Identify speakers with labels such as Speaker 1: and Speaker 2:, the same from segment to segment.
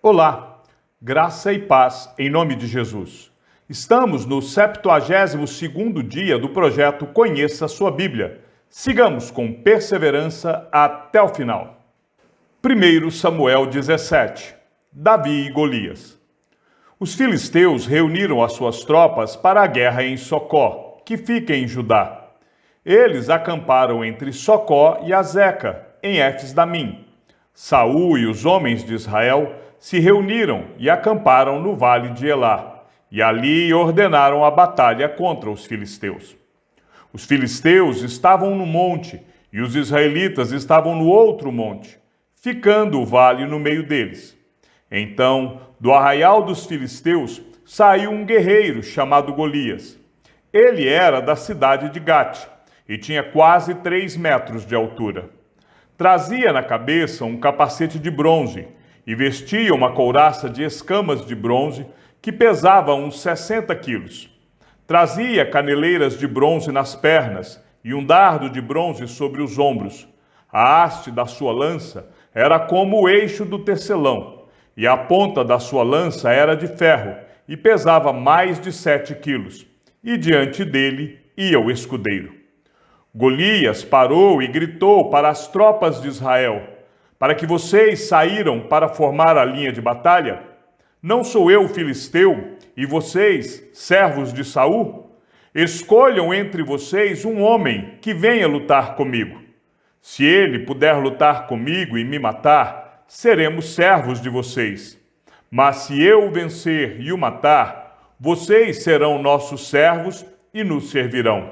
Speaker 1: Olá, graça e paz em nome de Jesus. Estamos no 72º dia do projeto Conheça Sua Bíblia. Sigamos com perseverança até o final. 1 Samuel 17. Davi e Golias. Os filisteus reuniram as suas tropas para a guerra em Socó, que fica em Judá. Eles acamparam entre Socó e Azeca, em Éfes-Damim. Saul e os homens de Israel se reuniram e acamparam no vale de Elá, e ali ordenaram a batalha contra os filisteus. Os filisteus estavam no monte, e os israelitas estavam no outro monte, ficando o vale no meio deles. Então, do arraial dos filisteus, saiu um guerreiro chamado Golias. Ele era da cidade de Gate, e tinha quase 3 metros de altura. Trazia na cabeça um capacete de bronze, e vestia uma couraça de escamas de bronze que pesava uns 60 quilos. Trazia caneleiras de bronze nas pernas e um dardo de bronze sobre os ombros. A haste da sua lança era como o eixo do tecelão, e a ponta da sua lança era de ferro e pesava mais de 7 quilos. E diante dele ia o escudeiro. Golias parou e gritou para as tropas de Israel: para que vocês saíram para formar a linha de batalha? Não sou eu filisteu, e vocês, servos de Saul? Escolham entre vocês um homem que venha lutar comigo. Se ele puder lutar comigo e me matar, seremos servos de vocês. Mas se eu o vencer e o matar, vocês serão nossos servos e nos servirão.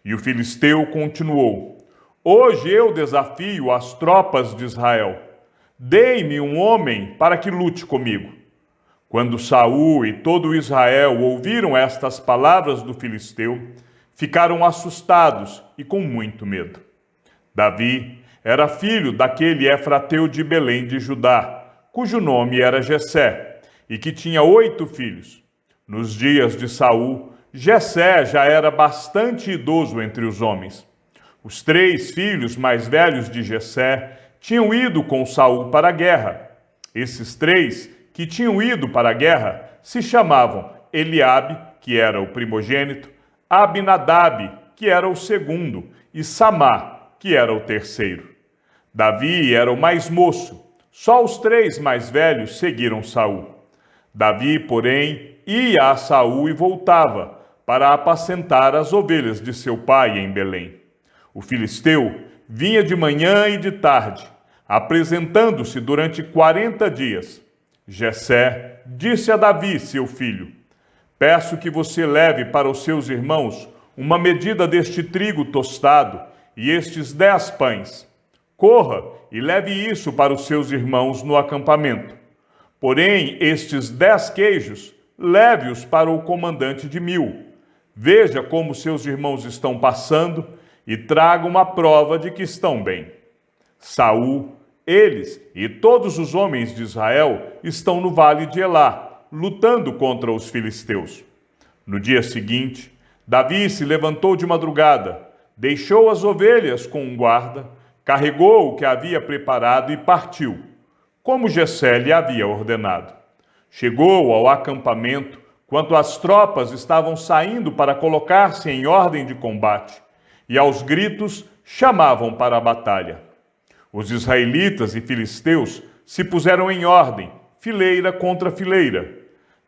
Speaker 1: E o filisteu continuou: hoje eu desafio as tropas de Israel. Dei-me um homem para que lute comigo. Quando Saul e todo Israel ouviram estas palavras do filisteu, ficaram assustados e com muito medo. Davi era filho daquele efrateu de Belém de Judá, cujo nome era Jessé, e que tinha 8 filhos. Nos dias de Saul, Jessé já era bastante idoso entre os homens. Os 3 filhos mais velhos de Jessé tinham ido com Saul para a guerra. Esses 3 que tinham ido para a guerra se chamavam Eliabe, que era o primogênito, Abinadab, que era o segundo, e Samá, que era o terceiro. Davi era o mais moço. Só os 3 mais velhos seguiram Saul. Davi, porém, ia a Saul e voltava para apacentar as ovelhas de seu pai em Belém. O filisteu vinha de manhã e de tarde, apresentando-se durante 40 dias. Jessé disse a Davi, seu filho: peço que você leve para os seus irmãos uma medida deste trigo tostado e estes 10 pães. Corra e leve isso para os seus irmãos no acampamento. Porém, estes 10 queijos, leve-os para o comandante de 1000. Veja como seus irmãos estão passando e traga uma prova de que estão bem. Saul, eles e todos os homens de Israel estão no vale de Elá, lutando contra os filisteus. No dia seguinte, Davi se levantou de madrugada, deixou as ovelhas com um guarda, carregou o que havia preparado e partiu, como Jessé lhe havia ordenado. Chegou ao acampamento quando as tropas estavam saindo para colocar-se em ordem de combate, e aos gritos chamavam para a batalha. Os israelitas e filisteus se puseram em ordem, fileira contra fileira.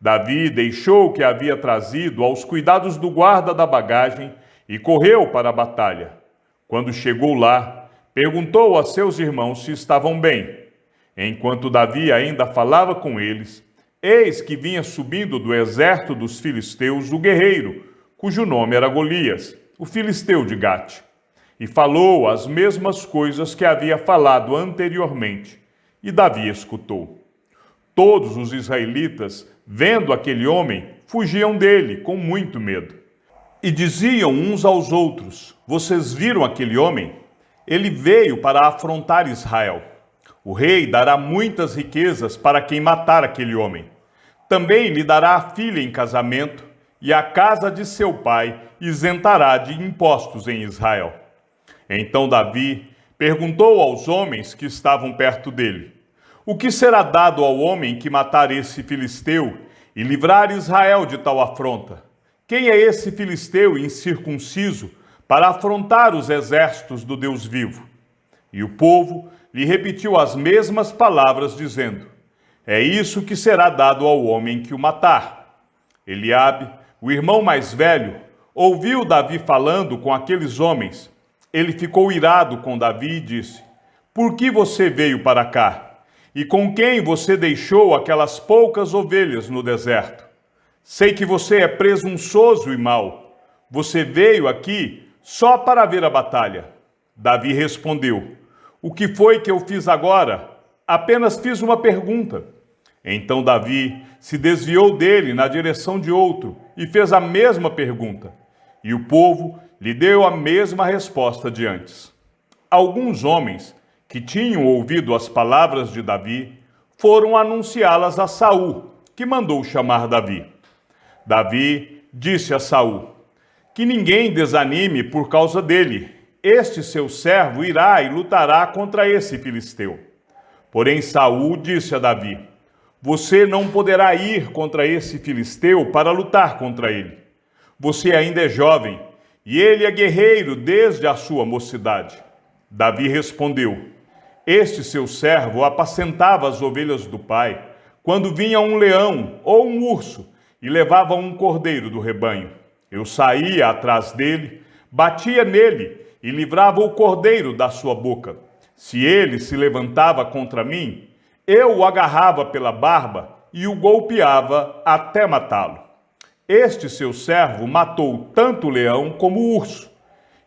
Speaker 1: Davi deixou o que havia trazido aos cuidados do guarda da bagagem e correu para a batalha. Quando chegou lá, perguntou a seus irmãos se estavam bem. Enquanto Davi ainda falava com eles, eis que vinha subindo do exército dos filisteus o guerreiro, cujo nome era Golias, o filisteu de Gate, e falou as mesmas coisas que havia falado anteriormente, e Davi escutou. Todos os israelitas, vendo aquele homem, fugiam dele com muito medo. E diziam uns aos outros: vocês viram aquele homem? Ele veio para afrontar Israel. O rei dará muitas riquezas para quem matar aquele homem. Também lhe dará a filha em casamento, e a casa de seu pai isentará de impostos em Israel. Então Davi perguntou aos homens que estavam perto dele: O que será dado ao homem que matar esse filisteu e livrar Israel de tal afronta? Quem é esse filisteu incircunciso para afrontar os exércitos do Deus vivo? E o povo lhe repetiu as mesmas palavras, dizendo: é isso que será dado ao homem que o matar. Eliabe, o irmão mais velho, ouviu Davi falando com aqueles homens. Ele ficou irado com Davi e disse: por que você veio para cá? E com quem você deixou aquelas poucas ovelhas no deserto? Sei que você é presunçoso e mau. Você veio aqui só para ver a batalha. Davi respondeu: o que foi que eu fiz agora? Apenas fiz uma pergunta. Então Davi se desviou dele na direção de outro e fez a mesma pergunta. E o povo lhe deu a mesma resposta de antes. Alguns homens que tinham ouvido as palavras de Davi foram anunciá-las a Saul, que mandou chamar Davi. Davi disse a Saul: que ninguém desanime por causa dele. Este seu servo irá e lutará contra esse filisteu. Porém Saul disse a Davi: você não poderá ir contra esse filisteu para lutar contra ele. Você ainda é jovem, e ele é guerreiro desde a sua mocidade. Davi respondeu: este seu servo apacentava as ovelhas do pai, quando vinha um leão ou um urso e levava um cordeiro do rebanho. Eu saía atrás dele, batia nele e livrava o cordeiro da sua boca. Se ele se levantava contra mim, eu o agarrava pela barba e o golpeava até matá-lo. Este seu servo matou tanto o leão como o urso.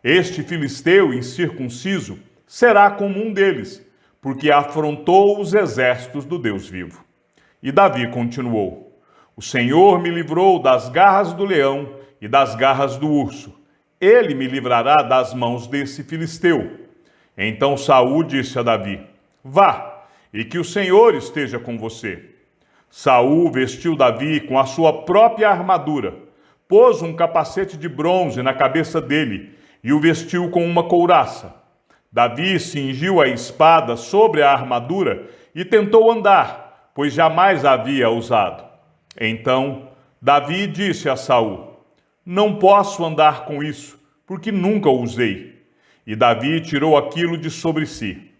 Speaker 1: Este filisteu incircunciso será como um deles, porque afrontou os exércitos do Deus vivo. E Davi continuou: o Senhor me livrou das garras do leão e das garras do urso. Ele me livrará das mãos desse filisteu. Então Saul disse a Davi: vá, e que o Senhor esteja com você. Saul vestiu Davi com a sua própria armadura, pôs um capacete de bronze na cabeça dele e o vestiu com uma couraça. Davi cingiu a espada sobre a armadura e tentou andar, pois jamais a havia usado. Então Davi disse a Saul: não posso andar com isso, porque nunca o usei. E Davi tirou aquilo de sobre si.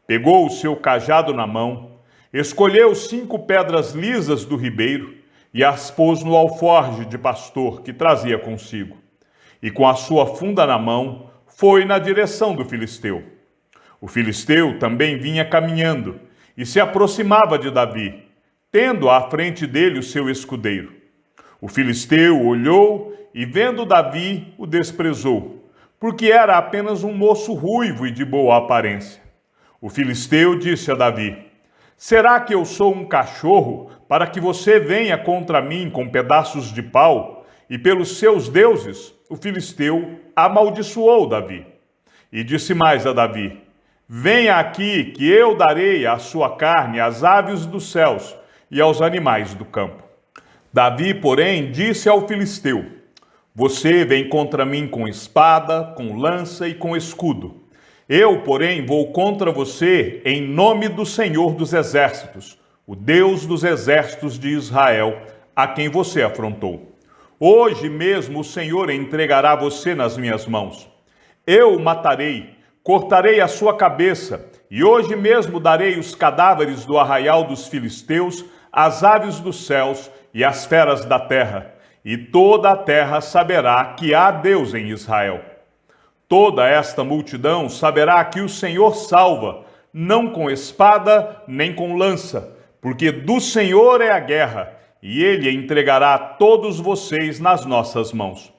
Speaker 1: Pegou o seu cajado na mão, escolheu 5 pedras lisas do ribeiro e as pôs no alforje de pastor que trazia consigo. E com a sua funda na mão, foi na direção do filisteu. O filisteu também vinha caminhando e se aproximava de Davi, tendo à frente dele o seu escudeiro. O filisteu olhou e, vendo Davi, o desprezou, porque era apenas um moço ruivo e de boa aparência. O filisteu disse a Davi: será que eu sou um cachorro para que você venha contra mim com pedaços de pau? E pelos seus deuses, o filisteu amaldiçoou Davi. E disse mais a Davi: venha aqui, que eu darei a sua carne às aves dos céus e aos animais do campo. Davi, porém, disse ao filisteu: você vem contra mim com espada, com lança e com escudo. Eu, porém, vou contra você em nome do Senhor dos Exércitos, o Deus dos exércitos de Israel, a quem você afrontou. Hoje mesmo o Senhor entregará você nas minhas mãos. Eu o matarei, cortarei a sua cabeça, e hoje mesmo darei os cadáveres do arraial dos filisteus às aves dos céus e às feras da terra, e toda a terra saberá que há Deus em Israel. Toda esta multidão saberá que o Senhor salva, não com espada nem com lança, porque do Senhor é a guerra, e ele entregará todos vocês nas nossas mãos.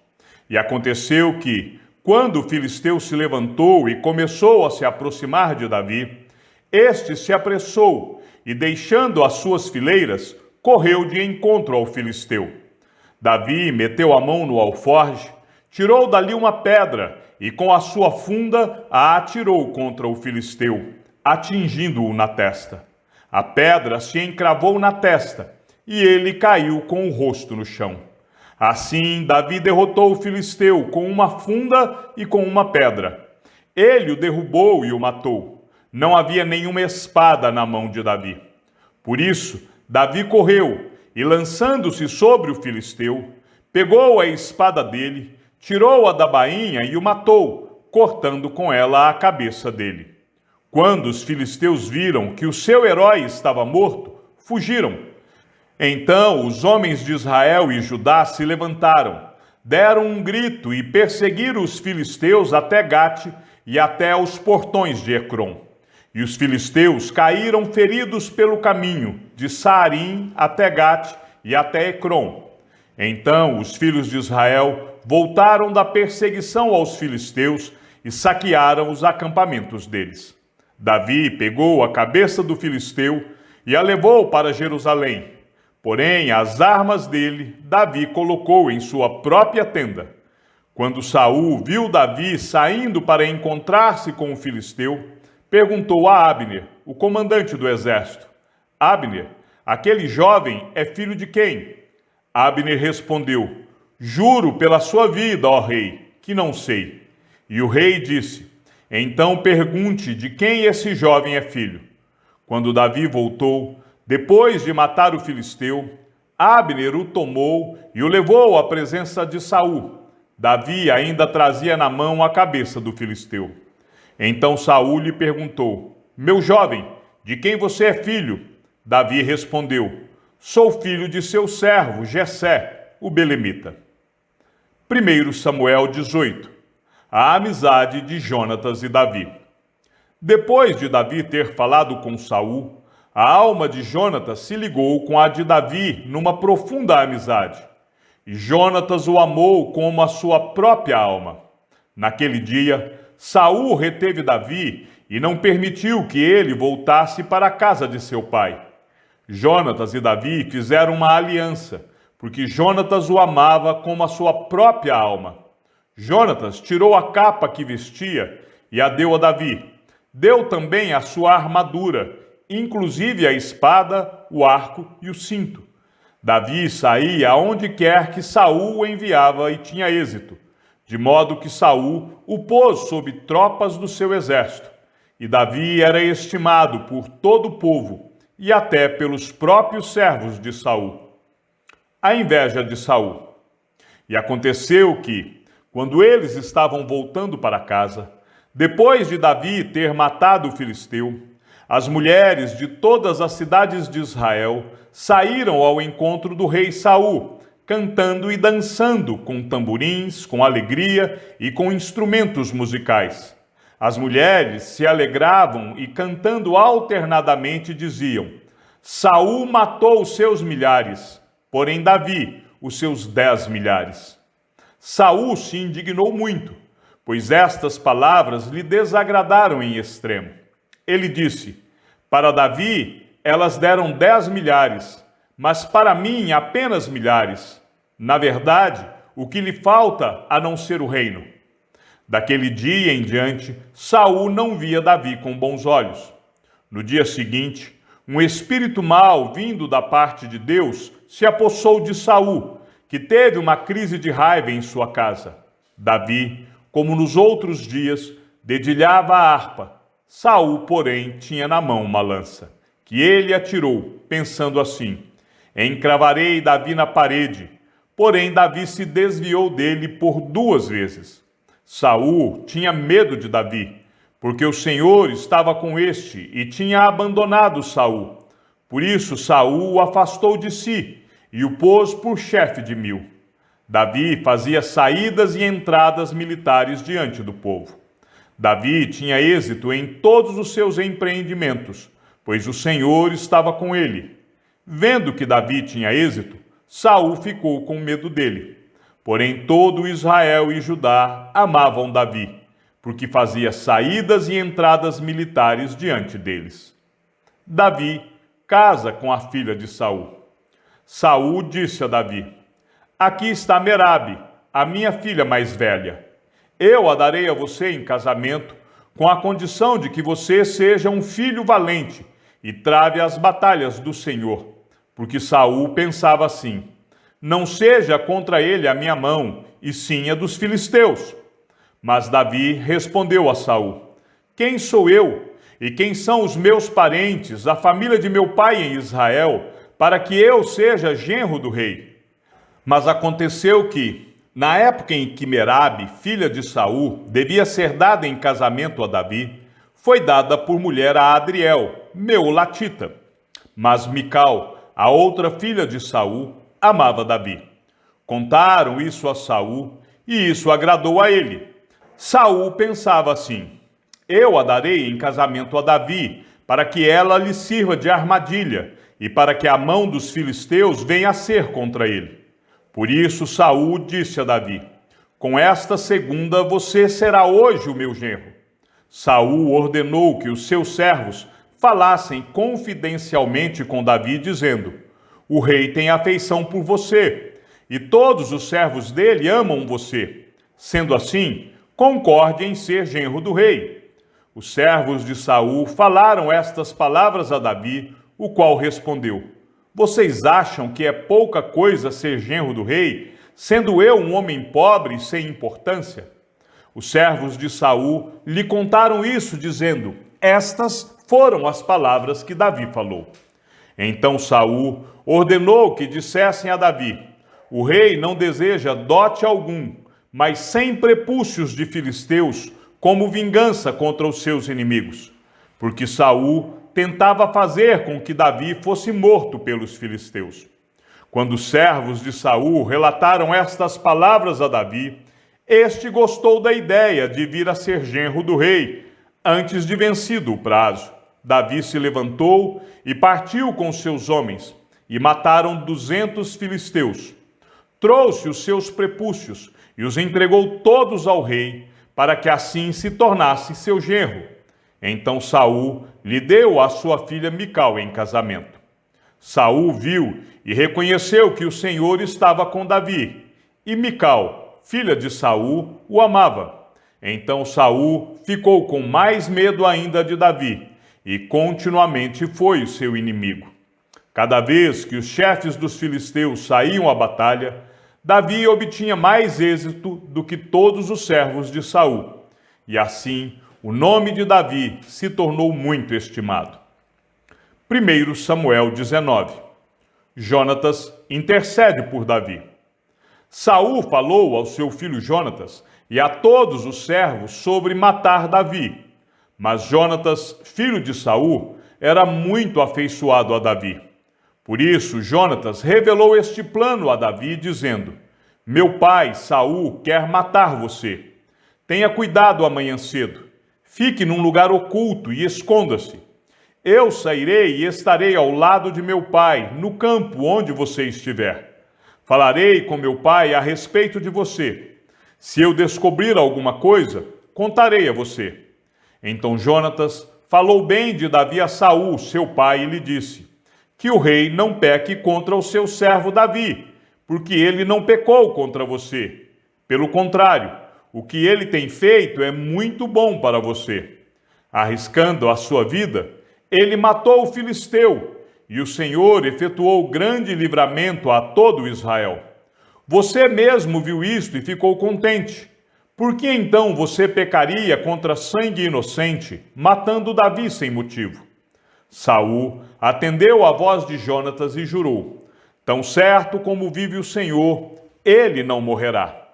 Speaker 1: E aconteceu que, quando o filisteu se levantou e começou a se aproximar de Davi, este se apressou e, deixando as suas fileiras, correu de encontro ao filisteu. Davi meteu a mão no alforje, tirou dali uma pedra e com a sua funda a atirou contra o filisteu, atingindo-o na testa. A pedra se encravou na testa e ele caiu com o rosto no chão. Assim, Davi derrotou o filisteu com uma funda e com uma pedra. Ele o derrubou e o matou. Não havia nenhuma espada na mão de Davi. Por isso, Davi correu e, lançando-se sobre o filisteu, pegou a espada dele, tirou-a da bainha e o matou, cortando com ela a cabeça dele. Quando os filisteus viram que o seu herói estava morto, fugiram. Então os homens de Israel e Judá se levantaram, deram um grito e perseguiram os filisteus até Gate e até os portões de Ecrom. E os filisteus caíram feridos pelo caminho, de Saarim até Gate e até Ecrom. Então os filhos de Israel voltaram da perseguição aos filisteus e saquearam os acampamentos deles. Davi pegou a cabeça do filisteu e a levou para Jerusalém. Porém, as armas dele, Davi colocou em sua própria tenda. Quando Saul viu Davi saindo para encontrar-se com o filisteu, perguntou a Abner, o comandante do exército: Abner, aquele jovem é filho de quem? Abner respondeu: Juro pela sua vida, ó rei, que não sei. E o rei disse: Então pergunte de quem esse jovem é filho. Quando Davi voltou, depois de matar o filisteu, Abner o tomou e o levou à presença de Saul. Davi ainda trazia na mão a cabeça do filisteu. Então Saul lhe perguntou: Meu jovem, de quem você é filho? Davi respondeu: Sou filho de seu servo Jessé, o belemita. 1 Samuel 18. A amizade de Jonatas e Davi. Depois de Davi ter falado com Saul, a alma de Jonatas se ligou com a de Davi numa profunda amizade. E Jonatas o amou como a sua própria alma. Naquele dia, Saul reteve Davi e não permitiu que ele voltasse para a casa de seu pai. Jonatas e Davi fizeram uma aliança, porque Jonatas o amava como a sua própria alma. Jonatas tirou a capa que vestia e a deu a Davi. Deu também a sua armadura, inclusive a espada, o arco e o cinto. Davi saía aonde quer que Saul o enviava e tinha êxito, de modo que Saul o pôs sob tropas do seu exército. E Davi era estimado por todo o povo e até pelos próprios servos de Saul. A inveja de Saul. E aconteceu que, quando eles estavam voltando para casa, depois de Davi ter matado o filisteu, as mulheres de todas as cidades de Israel saíram ao encontro do rei Saul, cantando e dançando com tamborins, com alegria e com instrumentos musicais. As mulheres se alegravam e, cantando alternadamente, diziam: Saul matou os seus milhares, porém Davi os seus 10 milhares. Saul se indignou muito, pois estas palavras lhe desagradaram em extremo. Ele disse: Para Davi elas deram 10 milhares, mas para mim apenas milhares. Na verdade, o que lhe falta a não ser o reino? Daquele dia em diante, Saul não via Davi com bons olhos. No dia seguinte, um espírito mau vindo da parte de Deus se apossou de Saul, que teve uma crise de raiva em sua casa. Davi, como nos outros dias, dedilhava a harpa. Saul, porém, tinha na mão uma lança, que ele atirou, pensando assim: encravarei Davi na parede. Porém, Davi se desviou dele por 2 vezes. Saul tinha medo de Davi, porque o Senhor estava com este e tinha abandonado Saul. Por isso, Saul o afastou de si e o pôs por chefe de 1000. Davi fazia saídas e entradas militares diante do povo. Davi tinha êxito em todos os seus empreendimentos, pois o Senhor estava com ele. Vendo que Davi tinha êxito, Saul ficou com medo dele. Porém, todo Israel e Judá amavam Davi, porque fazia saídas e entradas militares diante deles. Davi casa com a filha de Saul. Saul disse a Davi: Aqui está Merabe, a minha filha mais velha. Eu a darei a você em casamento, com a condição de que você seja um filho valente e trave as batalhas do Senhor. Porque Saul pensava assim: não seja contra ele a minha mão, e sim a dos filisteus. Mas Davi respondeu a Saul: Quem sou eu? E quem são os meus parentes, a família de meu pai em Israel, para que eu seja genro do rei? Mas aconteceu que, na época em que Merabe, filha de Saul, devia ser dada em casamento a Davi, foi dada por mulher a Adriel, meolatita. Mas Mical, a outra filha de Saul, amava Davi. Contaram isso a Saul, e isso agradou a ele. Saul pensava assim: eu a darei em casamento a Davi, para que ela lhe sirva de armadilha, e para que a mão dos filisteus venha a ser contra ele. Por isso Saul disse a Davi: com esta segunda você será hoje o meu genro. Saul ordenou que os seus servos falassem confidencialmente com Davi, dizendo: o rei tem afeição por você, e todos os servos dele amam você. Sendo assim, concorde em ser genro do rei. Os servos de Saul falaram estas palavras a Davi, o qual respondeu: vocês acham que é pouca coisa ser genro do rei, sendo eu um homem pobre e sem importância? Os servos de Saul lhe contaram isso, dizendo: estas foram as palavras que Davi falou. Então Saul ordenou que dissessem a Davi: o rei não deseja dote algum, mas 100 prepúcios de filisteus, como vingança contra os seus inimigos. Porque Saul tentava fazer com que Davi fosse morto pelos filisteus. Quando os servos de Saul relataram estas palavras a Davi, este gostou da ideia de vir a ser genro do rei, antes de vencido o prazo. Davi se levantou e partiu com seus homens, e mataram 200 filisteus. Trouxe os seus prepúcios e os entregou todos ao rei, para que assim se tornasse seu genro. Então Saul lhe deu a sua filha Mical em casamento. Saul viu e reconheceu que o Senhor estava com Davi, e Mical, filha de Saul, o amava. Então Saul ficou com mais medo ainda de Davi, e continuamente foi o seu inimigo. Cada vez que os chefes dos filisteus saíam à batalha, Davi obtinha mais êxito do que todos os servos de Saul. E assim, o nome de Davi se tornou muito estimado. 1 Samuel 19. Jonatas intercede por Davi. Saul falou ao seu filho Jonatas e a todos os servos sobre matar Davi. Mas Jonatas, filho de Saul, era muito afeiçoado a Davi. Por isso, Jonatas revelou este plano a Davi, dizendo: meu pai, Saul, quer matar você. Tenha cuidado amanhã cedo. Fique num lugar oculto e esconda-se. Eu sairei e estarei ao lado de meu pai, no campo onde você estiver. Falarei com meu pai a respeito de você. Se eu descobrir alguma coisa, contarei a você. Então Jonatas falou bem de Davi a Saul, seu pai, e lhe disse: que o rei não peque contra o seu servo Davi, porque ele não pecou contra você. Pelo contrário, o que ele tem feito é muito bom para você. Arriscando a sua vida, ele matou o filisteu, e o Senhor efetuou grande livramento a todo Israel. Você mesmo viu isto e ficou contente. Por que então você pecaria contra sangue inocente, matando Davi sem motivo? Saul atendeu à voz de Jonatas e jurou: tão certo como vive o Senhor, ele não morrerá.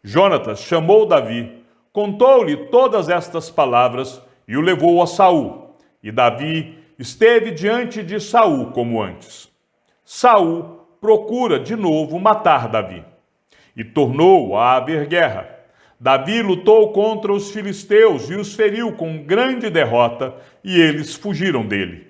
Speaker 1: Jonatas chamou Davi, contou-lhe todas estas palavras e o levou a Saul. E Davi esteve diante de Saul como antes. Saul procura de novo matar Davi. E tornou a haver guerra. Davi lutou contra os filisteus e os feriu com grande derrota, e eles fugiram dele.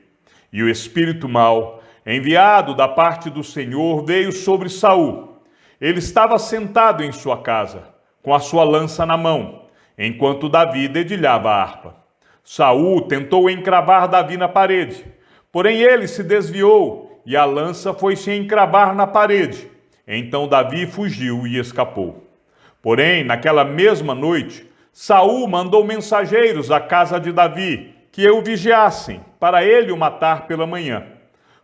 Speaker 1: E o espírito mau, enviado da parte do Senhor, veio sobre Saul. Ele estava sentado em sua casa, com a sua lança na mão, enquanto Davi dedilhava a harpa. Saul tentou encravar Davi na parede, porém ele se desviou, e a lança foi se encravar na parede. Então Davi fugiu e escapou. Porém, naquela mesma noite, Saul mandou mensageiros à casa de Davi, que o vigiassem, para ele o matar pela manhã.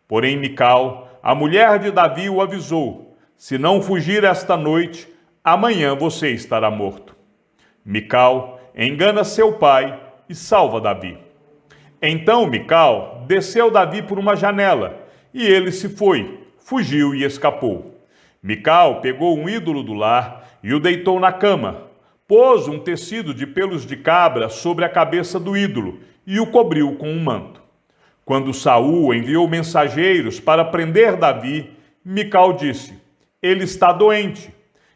Speaker 1: Porém Mical, a mulher de Davi, o avisou: se não fugir esta noite, amanhã você estará morto. Mical engana seu pai e salva Davi. Então Mical desceu Davi por uma janela, e ele se foi, fugiu e escapou. Mical pegou um ídolo do lar e o deitou na cama, pôs um tecido de pelos de cabra sobre a cabeça do ídolo e o cobriu com um manto. Quando Saul enviou mensageiros para prender Davi, Mical disse: ele está doente.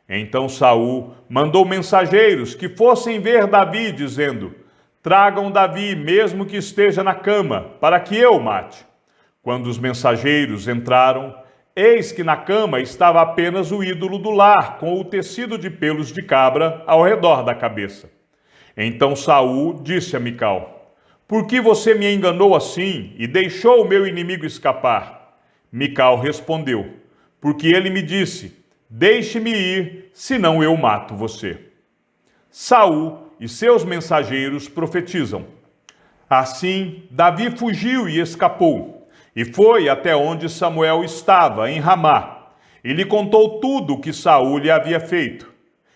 Speaker 1: Então Saul mandou mensageiros que fossem ver Davi, dizendo: tragam Davi, mesmo que esteja na cama, para que eu o mate. Quando os mensageiros entraram, eis que na cama estava apenas o ídolo do lar, com o tecido de pelos de cabra ao redor da cabeça. Então Saul disse a Mical: por que você me enganou assim e deixou o meu inimigo escapar? Mical respondeu: porque ele me disse: deixe-me ir, senão eu mato você. Saul e seus mensageiros profetizam. Assim, Davi fugiu e escapou, e foi até onde Samuel estava, em Ramá, e lhe contou tudo o que Saul lhe havia feito.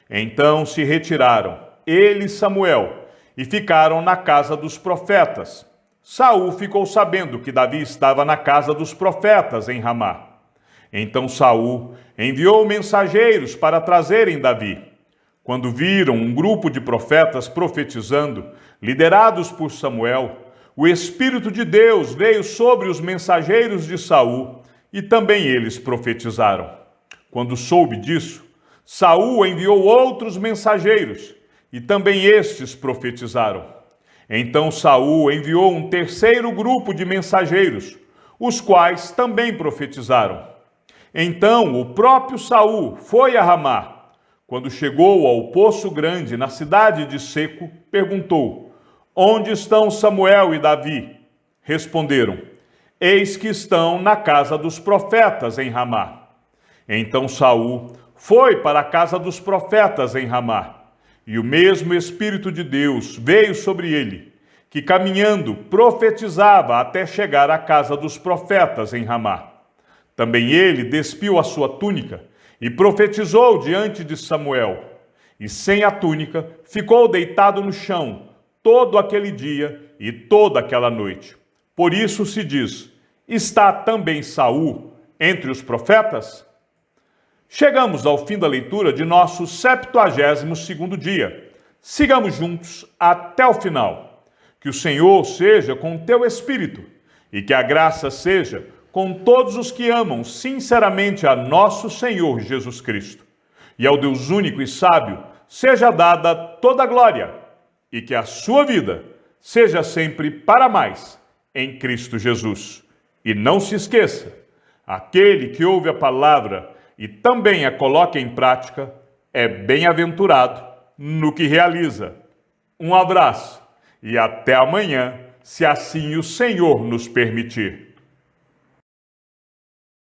Speaker 1: Então se retiraram, ele e Samuel, e ficaram na casa dos profetas. Saul ficou sabendo que Davi estava na casa dos profetas, em Ramá. Então Saul enviou mensageiros para trazerem Davi. Quando viram um grupo de profetas profetizando, liderados por Samuel, o Espírito de Deus veio sobre os mensageiros de Saul, e também eles profetizaram. Quando soube disso, Saul enviou outros mensageiros, e também estes profetizaram. Então Saul enviou um terceiro grupo de mensageiros, os quais também profetizaram. Então o próprio Saul foi a Ramá. Quando chegou ao Poço Grande, na cidade de Seco, perguntou: onde estão Samuel e Davi? Responderam: eis que estão na casa dos profetas em Ramá. Então Saul foi para a casa dos profetas em Ramá, e o mesmo Espírito de Deus veio sobre ele, que caminhando profetizava até chegar à casa dos profetas em Ramá. Também ele despiu a sua túnica e profetizou diante de Samuel. E sem a túnica ficou deitado no chão todo aquele dia e toda aquela noite. Por isso se diz: está também Saul entre os profetas? Chegamos ao fim da leitura de nosso 72º dia. Sigamos juntos até o final. Que o Senhor seja com o teu espírito e que a graça seja com todos os que amam sinceramente a nosso Senhor Jesus Cristo. E ao Deus único e sábio seja dada toda a glória, e que a sua vida seja sempre para mais em Cristo Jesus. E não se esqueça, aquele que ouve a palavra e também a coloca em prática é bem-aventurado no que realiza. Um abraço e até amanhã, se assim o Senhor nos permitir.